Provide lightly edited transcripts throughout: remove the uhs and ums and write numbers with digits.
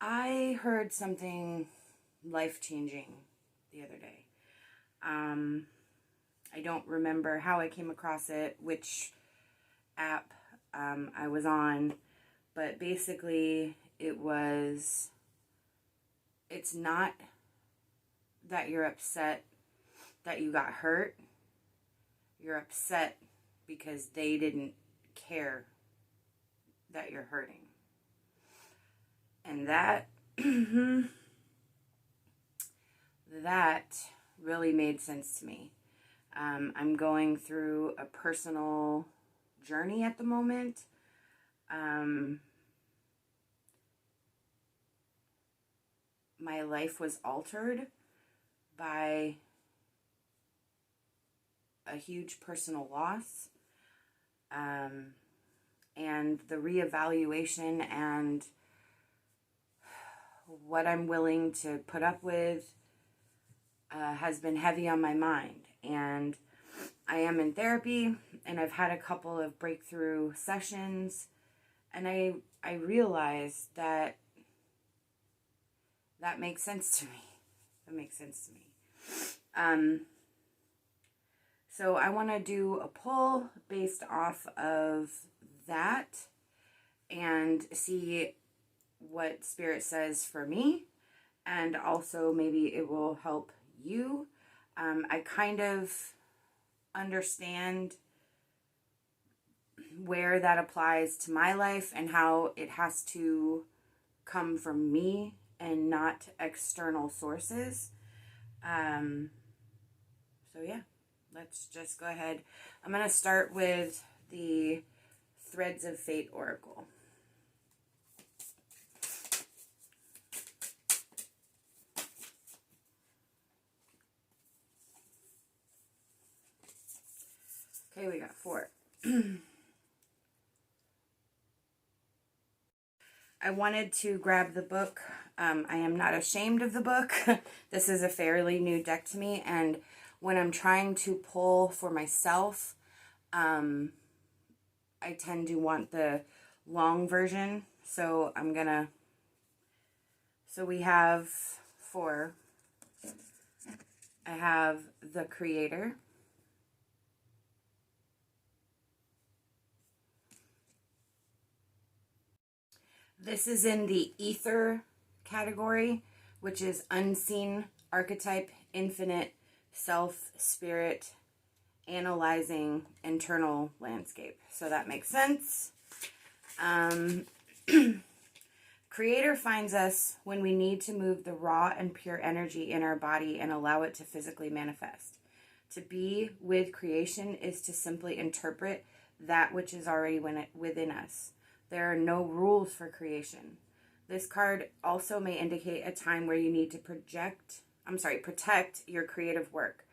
I heard something life-changing the other day. I don't remember how I came across it, which app I was on, but basically it's not that you're upset that you got hurt. You're upset because they didn't care that you're hurting. And that that really made sense to me. I'm going through a personal journey at the moment. My life was altered by a huge personal loss, and the reevaluation and what I'm willing to put up with has been heavy on my mind. And I am in therapy, and I've had a couple of breakthrough sessions, and I realized that makes sense to me. That makes sense to me. So I want to do a poll based off of that and see what Spirit says for me, and also maybe it will help you. I kind of understand where that applies to my life and how it has to come from me and not external sources. So yeah, let's just go ahead. I'm going to start with the Threads of Fate Oracle. Okay, we got 4. I wanted to grab the book. I am not ashamed of the book. This is a fairly new deck to me, and when I'm trying to pull for myself, I tend to want the long version. So we have 4. I have the Creator. This is in the Ether category, which is unseen archetype, infinite, self, spirit, analyzing internal landscape. So that makes sense. Creator finds us when we need to move the raw and pure energy in our body and allow it to physically manifest. To be with creation is to simply interpret that which is already within us. There are no rules for creation. This card also may indicate a time where you need to protect your creative work.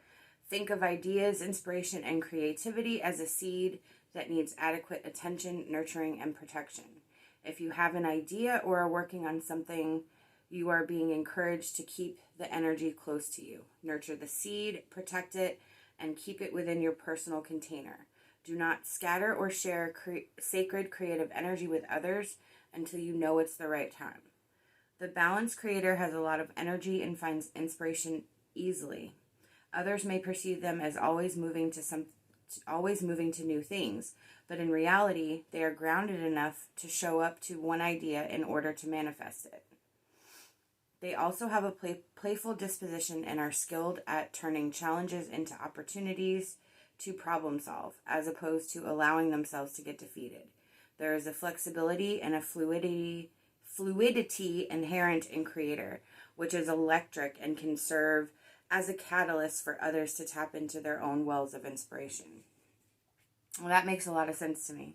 Think of ideas, inspiration, and creativity as a seed that needs adequate attention, nurturing, and protection. If you have an idea or are working on something, you are being encouraged to keep the energy close to you. Nurture the seed, protect it, and keep it within your personal container. Do not scatter or share sacred creative energy with others until you know it's the right time. The balanced creator has a lot of energy and finds inspiration easily. Others may perceive them as always moving to new things, but in reality, they are grounded enough to show up to one idea in order to manifest it. They also have a playful disposition and are skilled at turning challenges into opportunities to problem solve, as opposed to allowing themselves to get defeated. There is a flexibility and a fluidity inherent in creator, which is electric and can serve as a catalyst for others to tap into their own wells of inspiration. Well, that makes a lot of sense to me.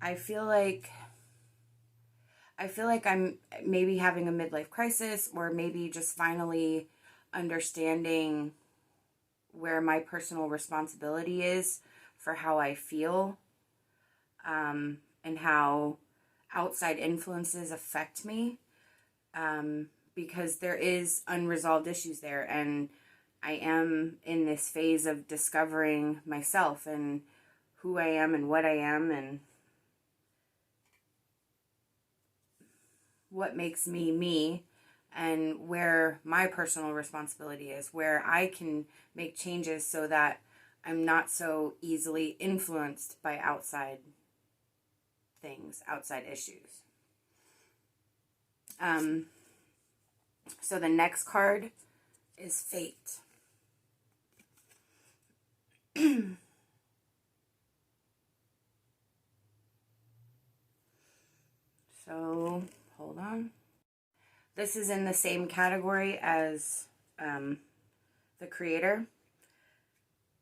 I feel like I'm maybe having a midlife crisis, or maybe just finally understanding where my personal responsibility is for how I feel, and how outside influences affect me, because there is unresolved issues there, and I am in this phase of discovering myself and who I am and what I am, and what makes me me, and where my personal responsibility is, where I can make changes so that I'm not so easily influenced by outside things, outside issues. So the next card is Fate. So, hold on. This is in the same category as the Creator.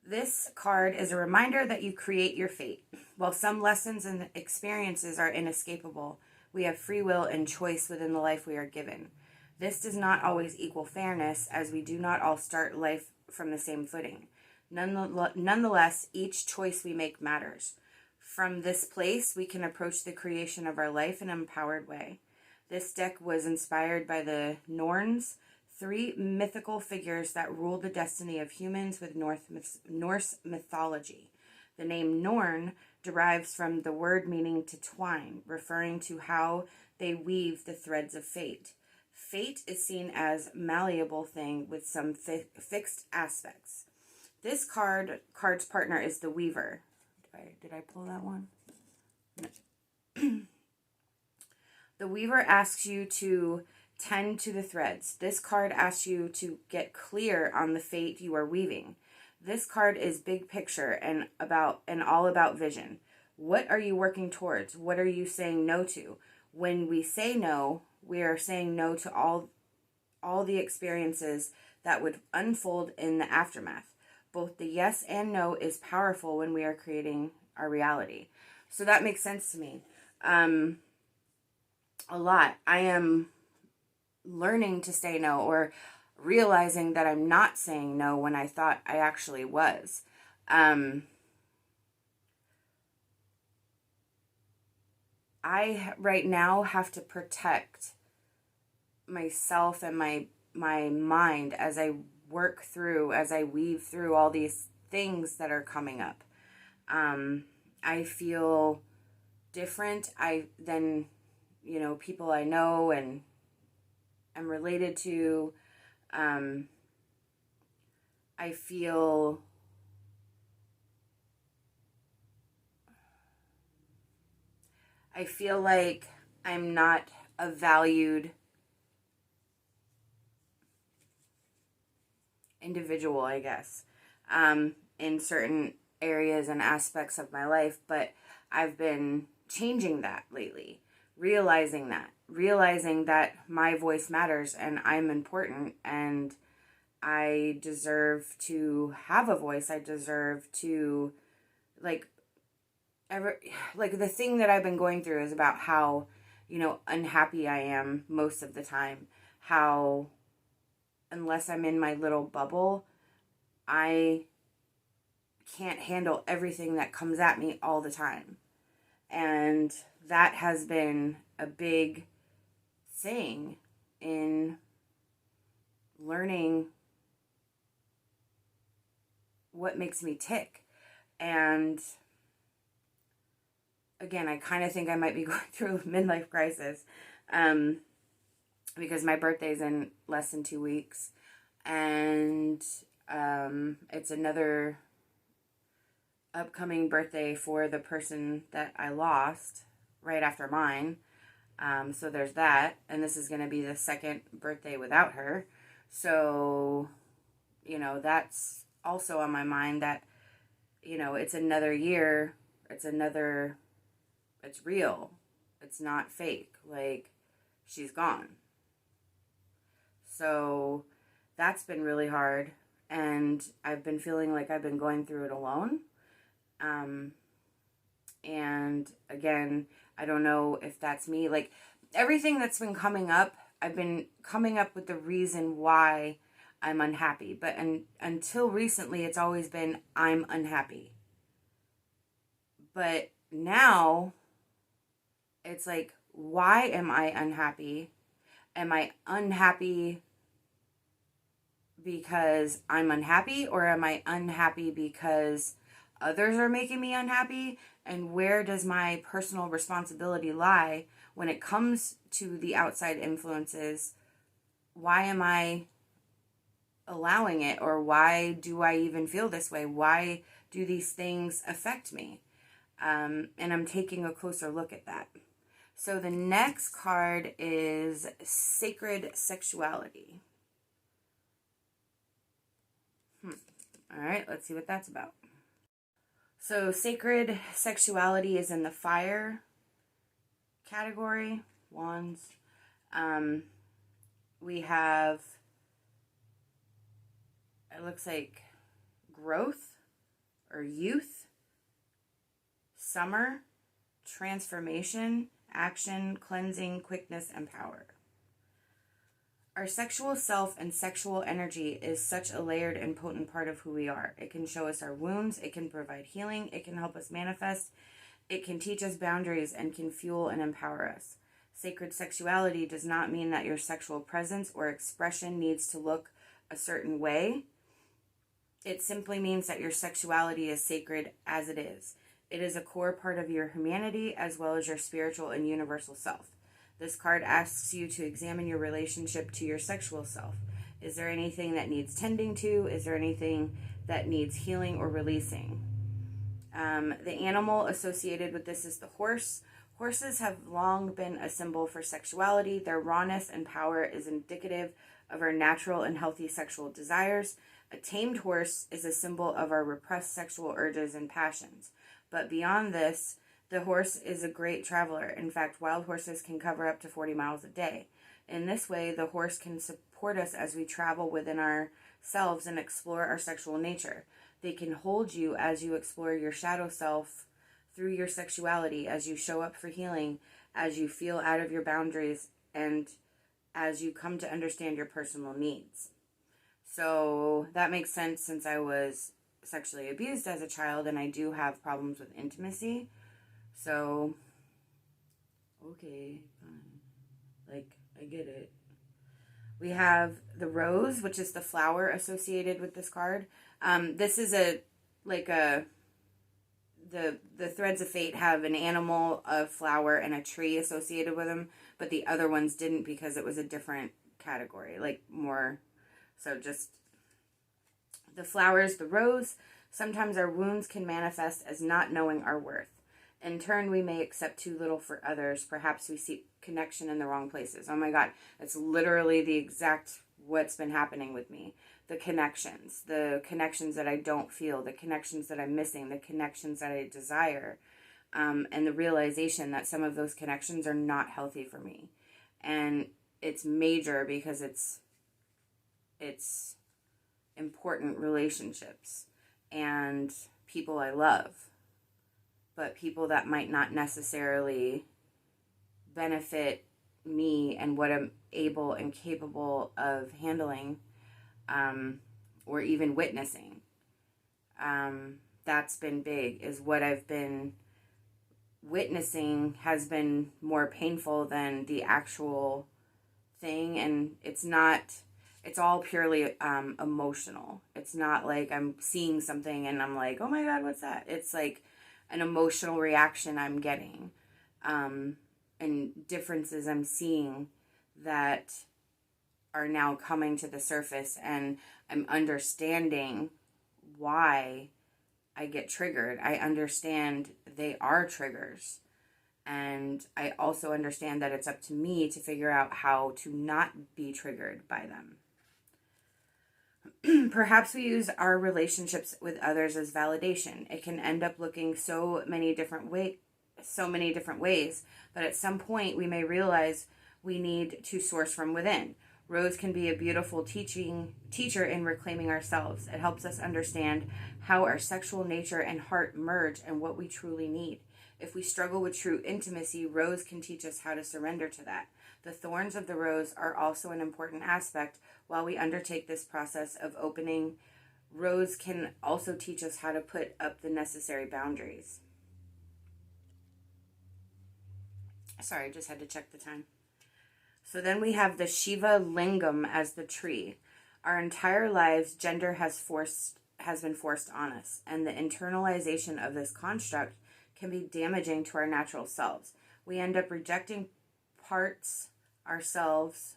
This card is a reminder that you create your fate. While some lessons and experiences are inescapable, we have free will and choice within the life we are given. This does not always equal fairness, as we do not all start life from the same footing. Nonetheless, each choice we make matters. From this place, we can approach the creation of our life in an empowered way. This deck was inspired by the Norns, 3 mythical figures that rule the destiny of humans with Norse mythology. The name Norn derives from the word meaning to twine, referring to how they weave the threads of fate. Fate is seen as a malleable thing with some fixed aspects. This card's partner is the Weaver. Did I pull that one? No. The Weaver asks you to tend to the threads. This card asks you to get clear on the fate you are weaving. This card is big picture and all about vision. What are you working towards? What are you saying no to? When we say no, we are saying no to all the experiences that would unfold in the aftermath. Both the yes and no is powerful when we are creating our reality. So that makes sense to me. A lot. I am learning to say no, or realizing that I'm not saying no when I thought I actually was. I right now have to protect myself and my mind as I weave through all these things that are coming up. I feel different than people I know and am related to. I feel like I'm not a valued individual, I guess, in certain areas and aspects of my life, but I've been changing that lately, realizing that my voice matters and I'm important and I deserve to have a voice. I deserve to, the thing that I've been going through is about how, unhappy I am most of the time. How, unless I'm in my little bubble, I can't handle everything that comes at me all the time. And that has been a big thing in learning what makes me tick. And again, I kind of think I might be going through a midlife crisis, because my birthday's in less than 2 weeks, and it's another upcoming birthday for the person that I lost right after mine. So there's that, and this is going to be the second birthday without her. So, that's also on my mind, that, it's another year, it's real. It's not fake. She's gone. So that's been really hard, and I've been feeling like I've been going through it alone. And again, I don't know if that's me. Everything that's been coming up, I've been coming up with the reason why I'm unhappy. But until recently, it's always been, I'm unhappy. But now, it's why am I unhappy? Am I unhappy because I'm unhappy, or am I unhappy because others are making me unhappy, and where does my personal responsibility lie when it comes to the outside influences? Why am I allowing it, or why do I even feel this way? Why do these things affect me? And I'm taking a closer look at that. So the next card is Sacred Sexuality. All right, let's see what that's about. So Sacred Sexuality is in the fire category, wands. We have, it looks like growth or youth, summer, transformation, action, cleansing, quickness, and power. Our sexual self and sexual energy is such a layered and potent part of who we are. It can show us our wounds, it can provide healing, it can help us manifest, it can teach us boundaries, and can fuel and empower us. Sacred sexuality does not mean that your sexual presence or expression needs to look a certain way. It simply means that your sexuality is sacred as it is. It is a core part of your humanity as well as your spiritual and universal self. This card asks you to examine your relationship to your sexual self. Is there anything that needs tending to? Is there anything that needs healing or releasing? The animal associated with this is the horse. Horses have long been a symbol for sexuality. Their rawness and power is indicative of our natural and healthy sexual desires. A tamed horse is a symbol of our repressed sexual urges and passions. But beyond this, the horse is a great traveler. In fact, wild horses can cover up to 40 miles a day. In this way, the horse can support us as we travel within ourselves and explore our sexual nature. They can hold you as you explore your shadow self through your sexuality, as you show up for healing, as you feel out of your boundaries, and as you come to understand your personal needs. So that makes sense, since I was sexually abused as a child and I do have problems with intimacy. So, okay, fine. Like, I get it. We have the rose, which is the flower associated with this card. This is the threads of fate have an animal, a flower, and a tree associated with them, but the other ones didn't because it was a different category, like more, so just the flowers, the rose. Sometimes our wounds can manifest as not knowing our worth. In turn, we may accept too little for others. Perhaps we seek connection in the wrong places. Oh my God, it's literally the exact what's been happening with me. The connections that I don't feel, the connections that I'm missing, the connections that I desire, and the realization that some of those connections are not healthy for me. And it's major because it's important relationships and people I love, but people that might not necessarily benefit me and what I'm able and capable of handling, or even witnessing. That's been big, is what I've been witnessing has been more painful than the actual thing. And it's all purely emotional. It's not like I'm seeing something and I'm like, oh my God, what's that? It's like an emotional reaction I'm getting, and differences I'm seeing that are now coming to the surface, and I'm understanding why I get triggered. I understand they are triggers, and I also understand that it's up to me to figure out how to not be triggered by them. Perhaps we use our relationships with others as validation. It can end up looking so many different ways, but at some point we may realize we need to source from within. Rose can be a beautiful teacher in reclaiming ourselves. It helps us understand how our sexual nature and heart merge and what we truly need. If we struggle with true intimacy, Rose can teach us how to surrender to that. The thorns of the rose are also an important aspect while we undertake this process of opening. Rose can also teach us how to put up the necessary boundaries. Sorry, I just had to check the time. So then we have the Shiva Lingam as the tree. Our entire lives, gender has forced has been forced on us, and the internalization of this construct can be damaging to our natural selves. We end up rejecting parts ourselves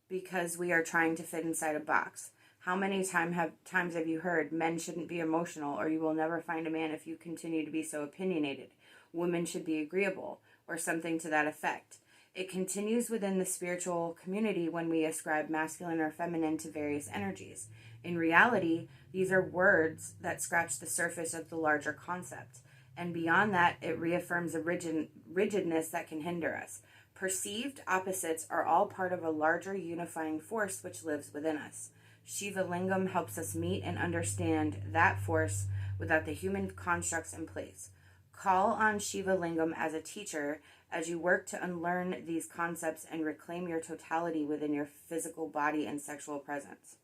because we are trying to fit inside a box. How many times have you heard men shouldn't be emotional, or you will never find a man if you continue to be so opinionated? Women should be agreeable, or something to that effect. It continues within the spiritual community when we ascribe masculine or feminine to various energies. In reality, these are words that scratch the surface of the larger concept. And beyond that, it reaffirms a rigidness that can hinder us. Perceived opposites are all part of a larger unifying force which lives within us. Shiva Lingam helps us meet and understand that force without the human constructs in place. Call on Shiva Lingam as a teacher as you work to unlearn these concepts and reclaim your totality within your physical body and sexual presence.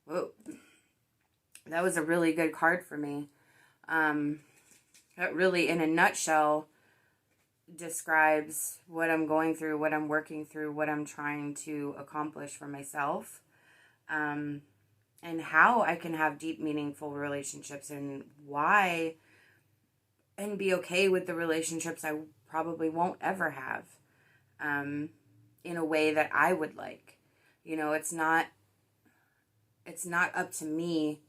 Whoa. That was a really good card for me. That really, in a nutshell, describes what I'm going through, what I'm working through, what I'm trying to accomplish for myself, and how I can have deep, meaningful relationships, and why, and be okay with the relationships I probably won't ever have, in a way that I would like. You know, it's not up to me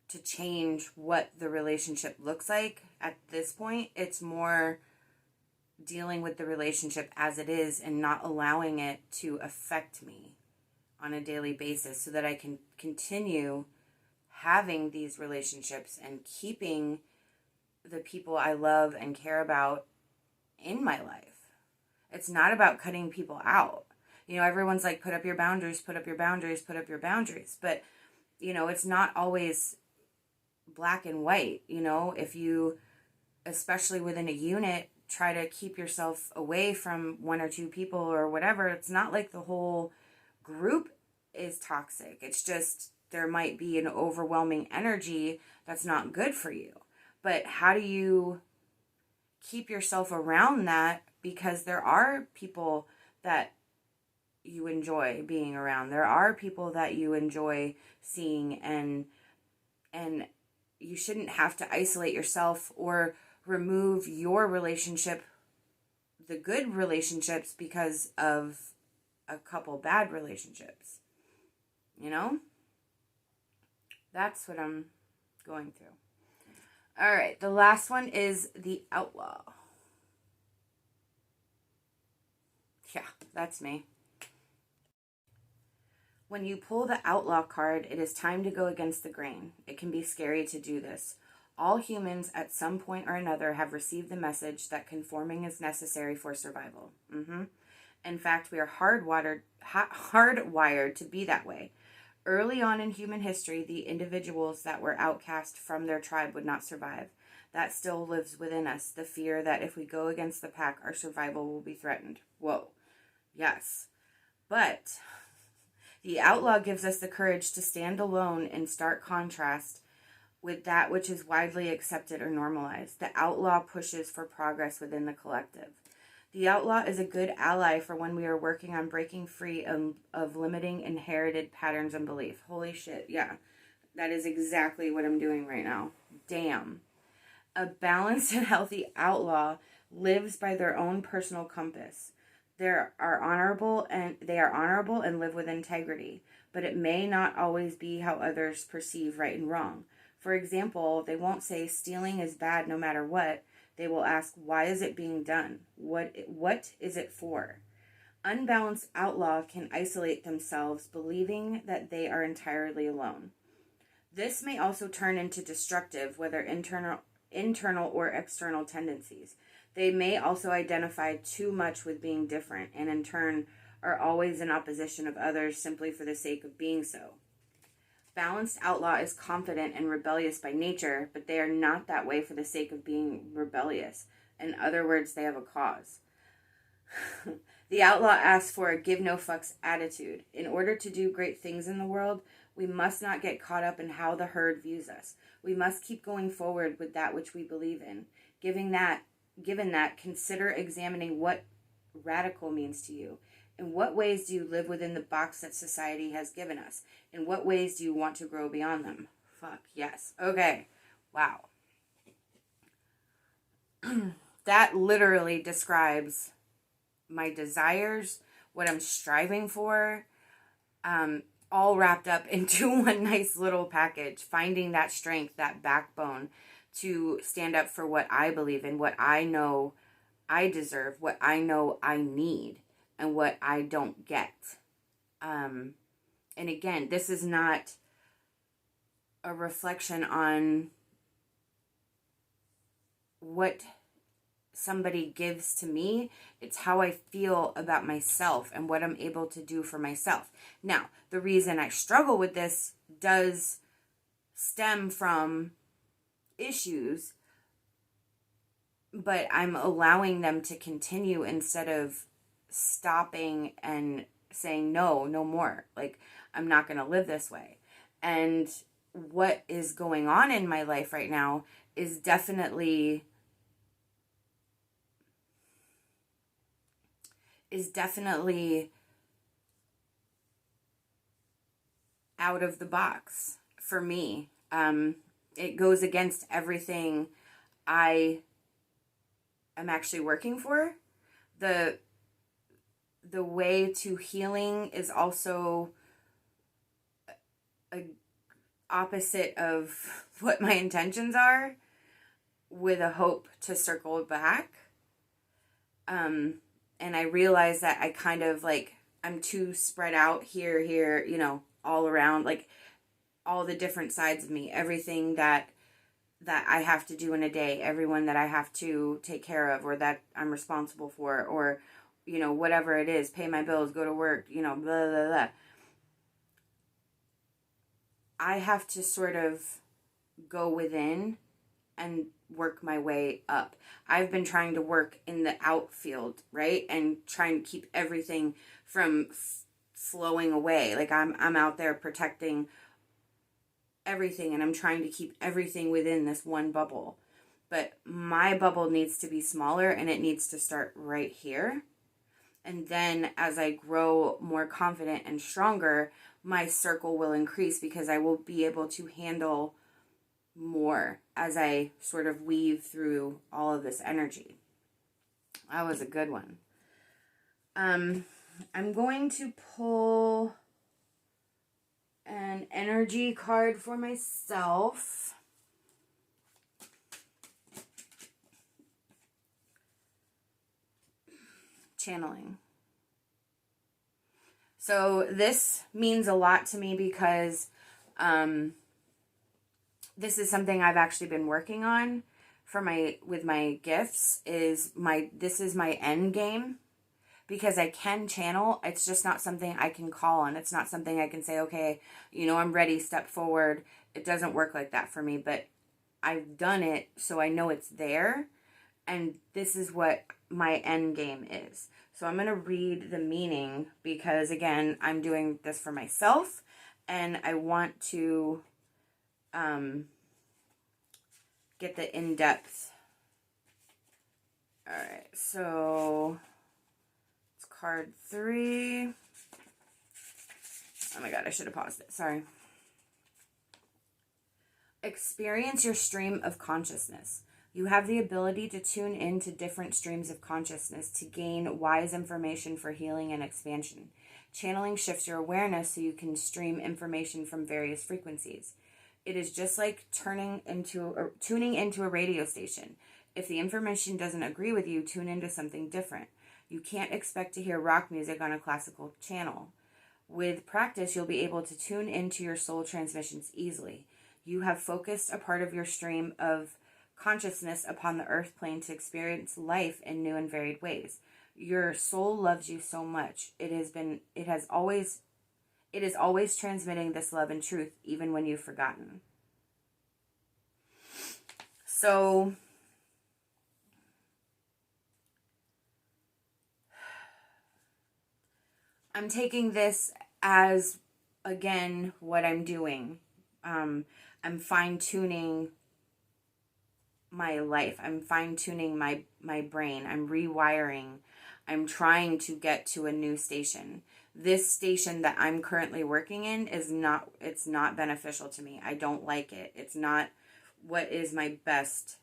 to change what the relationship looks like at this point. It's more dealing with the relationship as it is and not allowing it to affect me on a daily basis, so that I can continue having these relationships and keeping the people I love and care about in my life. It's not about cutting people out. You know, everyone's like, put up your boundaries, put up your boundaries, put up your boundaries. But, you know, it's not always black and white. You know, if you, especially within a unit, try to keep yourself away from one or two people or whatever, it's not like the whole group is toxic. It's just there might be an overwhelming energy that's not good for you. But how do you keep yourself around that? Because there are people that you enjoy being around. There are people that you enjoy seeing, and you shouldn't have to isolate yourself or remove your relationship, the good relationships, because of a couple bad relationships. You know? That's what I'm going through. All right, the last one is the Outlaw. Yeah, that's me. When you pull the Outlaw card, it is time to go against the grain. It can be scary to do this. All humans at some point or another have received the message that conforming is necessary for survival. In fact, we are hardwired to be that way. Early on in human history, the individuals that were outcast from their tribe would not survive. That still lives within us, the fear that if we go against the pack, our survival will be threatened. Whoa. Yes. But the Outlaw gives us the courage to stand alone in stark contrast with that which is widely accepted or normalized. The Outlaw pushes for progress within the collective. The Outlaw is a good ally for when we are working on breaking free of limiting inherited patterns and belief. Holy shit, yeah. That is exactly what I'm doing right now. Damn. A balanced and healthy outlaw lives by their own personal compass. They are honorable and live with integrity, but it may not always be how others perceive right and wrong. For example, they won't say stealing is bad no matter what. They will ask, why is it being done? What is it for? Unbalanced outlaw can isolate themselves, believing that they are entirely alone. This may also turn into destructive, whether internal or external tendencies. They may also identify too much with being different, and in turn are always in opposition of others simply for the sake of being so. Balanced outlaw is confident and rebellious by nature, but they are not that way for the sake of being rebellious. In other words, they have a cause. The outlaw asks for a give no fucks attitude. In order to do great things in the world, we must not get caught up in how the herd views us. We must keep going forward with that which we believe in. Given that, consider examining what radical means to you. In what ways do you live within the box that society has given us? In what ways do you want to grow beyond them? Fuck, yes. Okay. Wow. That literally describes my desires, what I'm striving for, all wrapped up into one nice little package. Finding that strength, that backbone to stand up for what I believe in, what I know I deserve, what I know I need, and what I don't get. And again, this is not a reflection on what somebody gives to me. It's how I feel about myself and what I'm able to do for myself. Now, the reason I struggle with this does stem from issues, but I'm allowing them to continue instead of stopping and saying, no more. Like, I'm not going to live this way. And what is going on in my life right now is definitely out of the box for me. It goes against everything I am actually working for. The way to healing is also a opposite of what my intentions are, with a hope to circle back. And I realize that I kind of like, I'm too spread out here, all around, like all the different sides of me, everything that I have to do in a day, everyone that I have to take care of, or that I'm responsible for, or, whatever it is, pay my bills, go to work, blah, blah, blah. I have to sort of go within and work my way up. I've been trying to work in the outfield, right? And trying to keep everything from flowing away. Like I'm out there protecting everything, and I'm trying to keep everything within this one bubble. But my bubble needs to be smaller, and it needs to start right here. And then as I grow more confident and stronger, my circle will increase, because I will be able to handle more as I sort of weave through all of this energy. That was a good one. I'm going to pull an energy card for myself. Channeling. So this means a lot to me because this is something I've actually been working on with my gifts. This is my end game, because I can channel. It's just not something I can call on. It's not something I can say, okay, I'm ready, step forward. It doesn't work like that for me, but I've done it, so I know it's there. And this is what my end game is. So I'm going to read the meaning, because again, I'm doing this for myself, and I want to get the in-depth. All right, so it's card 3. Oh my God, I should have paused it. Sorry. Experience your stream of consciousness. You have the ability to tune into different streams of consciousness to gain wise information for healing and expansion. Channeling shifts your awareness so you can stream information from various frequencies. It is just like tuning into a radio station. If the information doesn't agree with you, tune into something different. You can't expect to hear rock music on a classical channel. With practice, you'll be able to tune into your soul transmissions easily. You have focused a part of your stream of consciousness upon the earth plane to experience life in new and varied ways. Your soul loves you so much. It is always transmitting this love and truth, even when you've forgotten. So I'm taking this as, again, what I'm doing. I'm fine-tuning my life. I'm fine-tuning my brain. I'm rewiring. I'm trying to get to a new station. this station that I'm currently working in it's not beneficial to me. I don't like it. It's not what is my best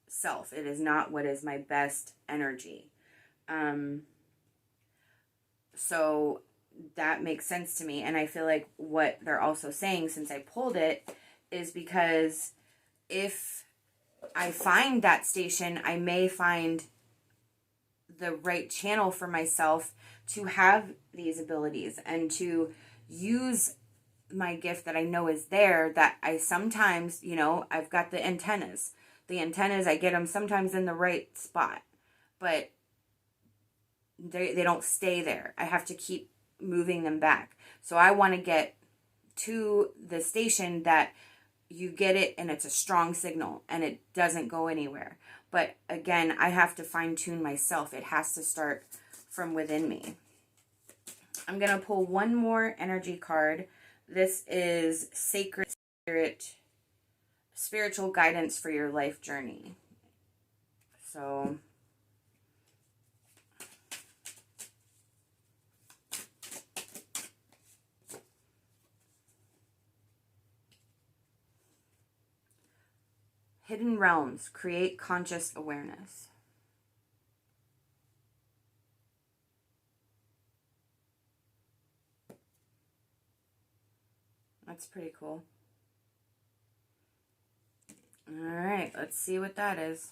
self. It is not what is my best energy. So that makes sense to me. And I feel like what they're also saying, since I pulled it, is because if I find that station, I may find the right channel for myself to have these abilities and to use my gift that I know is there, that I sometimes, I've got the antennas. The antennas, I get them sometimes in the right spot, but they don't stay there. I have to keep moving them back. So I want to get to the station that you get it and it's a strong signal and it doesn't go anywhere. But again, I have to fine tune myself. It has to start from within me. I'm going to pull one more energy card. This is Sacred Spirit, spiritual guidance for your life journey. So hidden realms, create conscious awareness. That's pretty cool. All right, let's see what that is.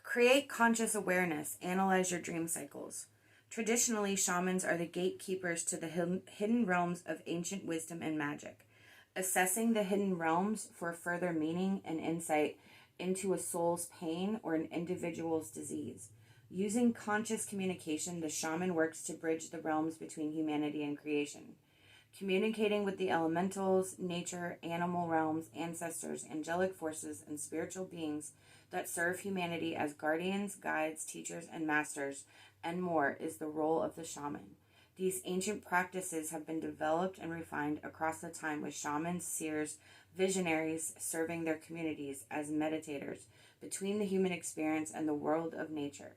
Create conscious awareness. Analyze your dream cycles. Traditionally, shamans are the gatekeepers to the hidden realms of ancient wisdom and magic. Assessing the hidden realms for further meaning and insight into a soul's pain or an individual's disease. Using conscious communication, the shaman works to bridge the realms between humanity and creation. Communicating with the elementals, nature, animal realms, ancestors, angelic forces, and spiritual beings that serve humanity as guardians, guides, teachers, and masters, and more is the role of the shaman. These ancient practices have been developed and refined across the time, with shamans, seers, visionaries serving their communities as meditators between the human experience and the world of nature.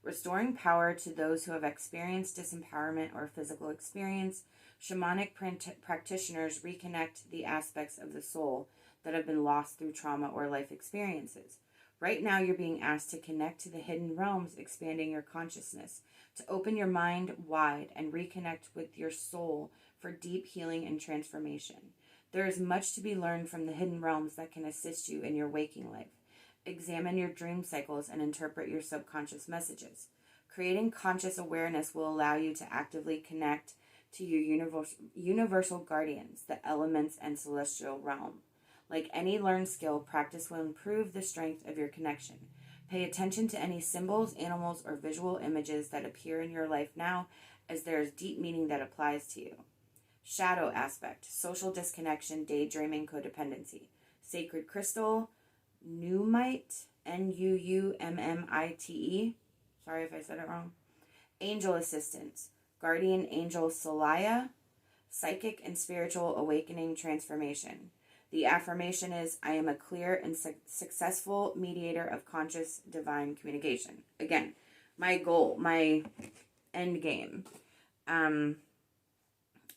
Restoring power to those who have experienced disempowerment or physical experience, shamanic practitioners reconnect the aspects of the soul that have been lost through trauma or life experiences. Right now, you're being asked to connect to the hidden realms, expanding your consciousness, to open your mind wide and reconnect with your soul for deep healing and transformation. There is much to be learned from the hidden realms that can assist you in your waking life. Examine your dream cycles and interpret your subconscious messages. Creating conscious awareness will allow you to actively connect to your universal guardians, the elements and celestial realm. Like any learned skill, practice will improve the strength of your connection. Pay attention to any symbols, animals, or visual images that appear in your life now, as there is deep meaning that applies to you. Shadow aspect, social disconnection, daydreaming, codependency. Sacred crystal, Nuummite, Nuummite. Sorry if I said it wrong. Angel assistance, guardian angel Solaya, psychic and spiritual awakening transformation. The affirmation is, I am a clear and successful mediator of conscious divine communication. Again, my goal, my end game,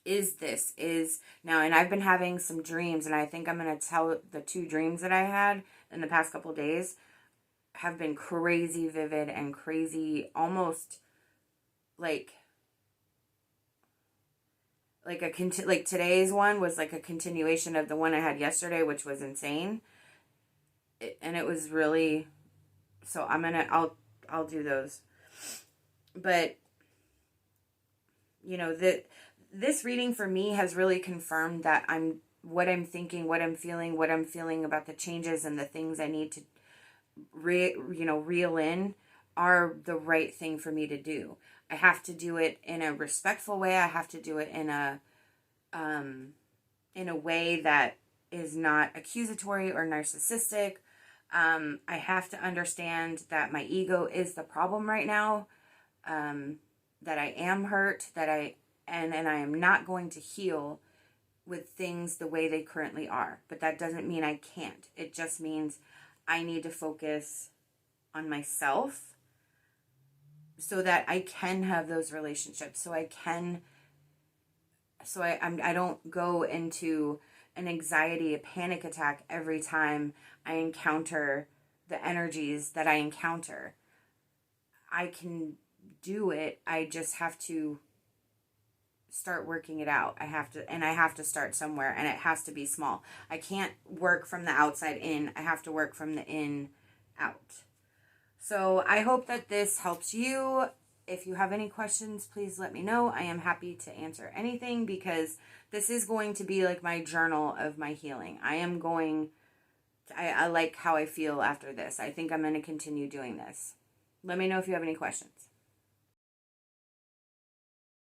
is now, and I've been having some dreams, and I think I'm going to tell the 2 dreams that I had in the past couple of days have been crazy vivid and crazy, almost like today's one was like a continuation of the one I had yesterday, which was insane. And it was really, so I'll do those. But, this reading for me has really confirmed that what I'm thinking, what I'm feeling about the changes and the things I need to reel in are the right thing for me to do. I have to do it in a respectful way. I have to do it in a way that is not accusatory or narcissistic. I have to understand that my ego is the problem right now. That I am hurt. And I am not going to heal with things the way they currently are. But that doesn't mean I can't. It just means I need to focus on myself so that I can have those relationships, so I don't go into an anxiety, a panic attack every time I encounter the energies that I encounter. I can do it. I just have to start working it out. I have to start somewhere, and it has to be small. I can't work from the outside in. I have to work from the in out. So I hope that this helps you. If you have any questions, please let me know. I am happy to answer anything, because this is going to be like my journal of my healing. I like how I feel after this. I think I'm going to continue doing this. Let me know if you have any questions.